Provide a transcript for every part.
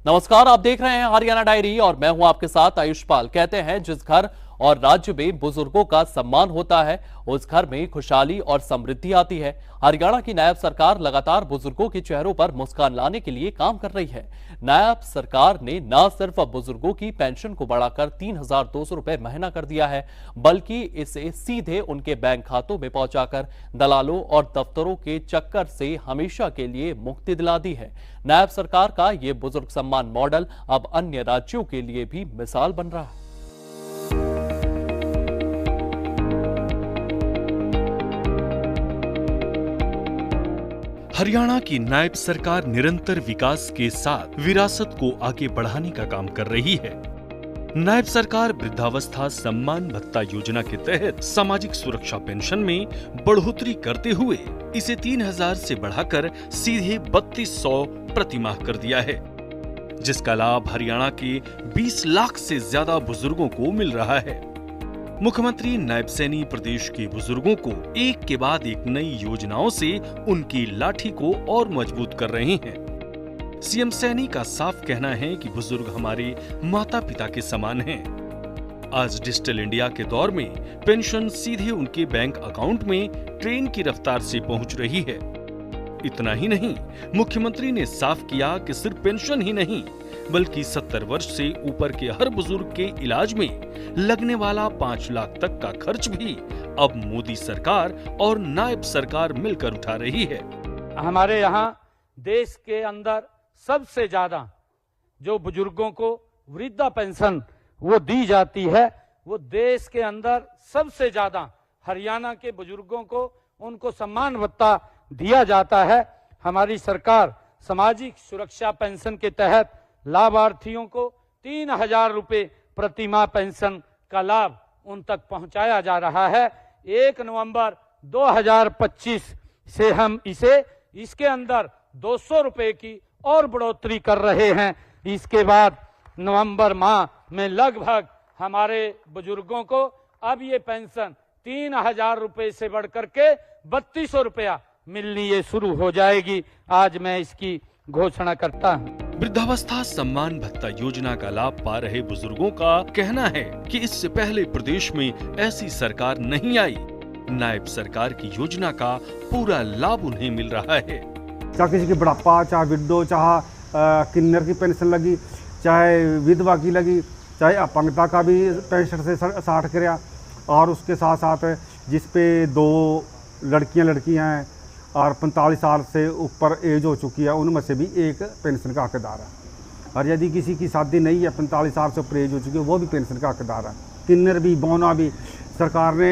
नमस्कार, आप देख रहे हैं हरियाणा डायरी और मैं हूं आपके साथ आयुष्पाल। कहते हैं जिस घर और राज्य में बुजुर्गों का सम्मान होता है उस घर में खुशहाली और समृद्धि आती है। हरियाणा की नायब सरकार लगातार बुजुर्गों के चेहरों पर मुस्कान लाने के लिए काम कर रही है। नायब सरकार ने न सिर्फ बुजुर्गों की पेंशन को बढ़ाकर 3,200 रुपए महीना कर दिया है, बल्कि इसे सीधे उनके बैंक खातों में पहुंचाकर दलालों और दफ्तरों के चक्कर से हमेशा के लिए मुक्ति दिला दी है। नायब सरकार का ये बुजुर्ग सम्मान मॉडल अब अन्य राज्यों के लिए भी मिसाल बन रहा है। हरियाणा की नायब सरकार निरंतर विकास के साथ विरासत को आगे बढ़ाने का काम कर रही है। नायब सरकार वृद्धावस्था सम्मान भत्ता योजना के तहत सामाजिक सुरक्षा पेंशन में बढ़ोतरी करते हुए इसे 3,000 से बढ़ाकर सीधे 3,200 प्रति माह कर दिया है, जिसका लाभ हरियाणा के 20 लाख से ज्यादा बुजुर्गों को मिल रहा है। मुख्यमंत्री नायब सैनी प्रदेश के बुजुर्गों को एक के बाद एक नई योजनाओं से उनकी लाठी को और मजबूत कर रहे हैं। सीएम सैनी का साफ कहना है कि बुजुर्ग हमारे माता पिता के समान हैं। आज डिजिटल इंडिया के दौर में पेंशन सीधे उनके बैंक अकाउंट में ट्रेन की रफ्तार से पहुंच रही है। इतना ही नहीं, मुख्यमंत्री ने साफ किया कि सिर्फ पेंशन ही नहीं बल्कि 70 वर्ष से ऊपर के हर बुजुर्ग के इलाज में लगने वाला 5 लाख तक का खर्च भी अब मोदी सरकार और नायब सरकार मिलकर उठा रही है। हमारे यहाँ देश के अंदर सबसे ज्यादा जो बुजुर्गों को वृद्धा पेंशन वो दी जाती है, वो देश के अंदर सबसे ज्यादा हरियाणा के बुजुर्गों को उनको सम्मान भत्ता दिया जाता है। हमारी सरकार सामाजिक सुरक्षा पेंशन के तहत लाभार्थियों को 3,000 रुपए प्रति माह पेंशन का लाभ उन तक पहुंचाया जा रहा है। 1 नवंबर 2025 से हम इसके अंदर 200 रुपए की और बढ़ोतरी कर रहे हैं। इसके बाद नवंबर माह में लगभग हमारे बुजुर्गों को अब ये पेंशन 3,000 रुपए से बढ़कर के 3,200 रुपया मिलनी ये शुरू हो जाएगी। आज मैं इसकी घोषणा करता हूँ। वृद्धावस्था सम्मान भत्ता योजना का लाभ पा रहे बुजुर्गों का कहना है कि इससे पहले प्रदेश में ऐसी सरकार नहीं आई। नायब सरकार की योजना का पूरा लाभ उन्हें मिल रहा है। चाहे किसी की बुढ़ापा, चाहे विडो, चाहे किन्नर की पेंशन लगी, चाहे विधवा की लगी, चाहे अपंगता का भी पेंशन से 60 कराया, और उसके साथ साथ जिसपे 2 लड़कियां हैं और 45 साल से ऊपर एज हो चुकी है, उनमें से भी एक पेंशन का हकदार है। और यदि किसी की शादी नहीं है, 45 साल से ऊपर एज हो चुकी है, वो भी पेंशन का हकदार है। किन्नर भी, बौना भी सरकार ने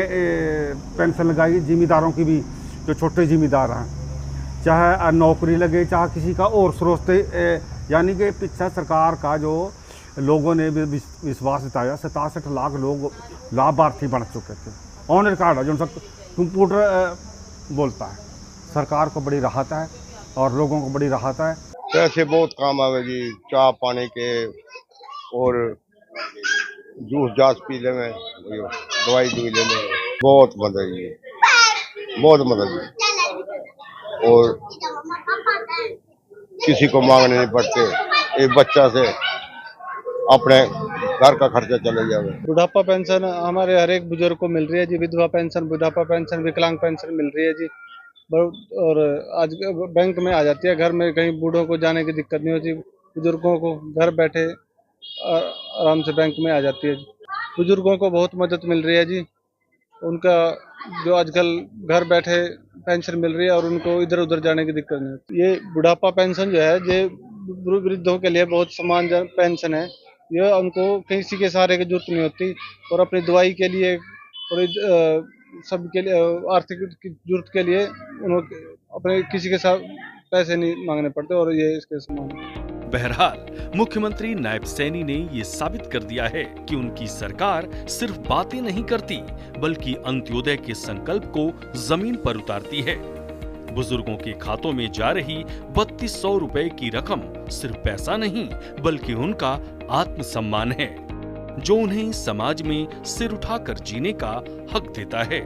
पेंशन लगाई। जिम्मेदारों की भी, जो छोटे जिम्मेदार हैं, चाहे नौकरी लगे चाहे किसी का और स्रोत, यानी कि पीछे सरकार का जो लोगों ने विश्वास जताया, 67 लाख लोग लाभार्थी बन चुके थे। ऑन रिकॉर्ड है, जो कंप्यूटर बोलता है। सरकार को बड़ी राहत है और लोगों को बड़ी राहत है। पैसे बहुत काम आवे जी, चाय पानी के और जूस जास पी ले में, दवाई ले में, बहुत मदद जी, बहुत मदद जी। और किसी को मांगने नहीं पड़ते, एक बच्चा से अपने घर का खर्चा चले जावे। बुढ़ापा पेंशन हमारे हर एक बुजुर्ग को मिल रही है जी। विधवा पेंशन, बुढ़ापा पेंशन, विकलांग पेंशन मिल रही है जी। और आज बैंक में आ जाती है। घर में कहीं बूढ़ों को जाने की दिक्कत नहीं होती, बुजुर्गों को घर बैठे आराम से बैंक में आ जाती है। बुजुर्गों को बहुत मदद मिल रही है जी। उनका जो आजकल घर बैठे पेंशन मिल रही है और उनको इधर उधर जाने की दिक्कत नहीं होती। ये बुढ़ापा पेंशन जो है, ये वृद्धों के लिए बहुत समान पेंशन है। ये उनको किसी के सहारे की जरूरत नहीं होती और अपनी दवाई के लिए और सबके लिए आर्थिक जरूरत के लिए उन्होंने अपने किसी के साथ पैसे नहीं मांगने पड़ते और ये इसके समान। बहरहाल मुख्यमंत्री नायब सैनी ने ये साबित कर दिया है कि उनकी सरकार सिर्फ बातें नहीं करती बल्कि अंत्योदय के संकल्प को जमीन पर उतारती है। बुजुर्गों के खातों में जा रही 3,200 रुपए की रकम सिर्फ पैसा नहीं बल्कि उनका आत्मसम्मान है, जो उन्हें समाज में सिर उठाकर जीने का हक देता है।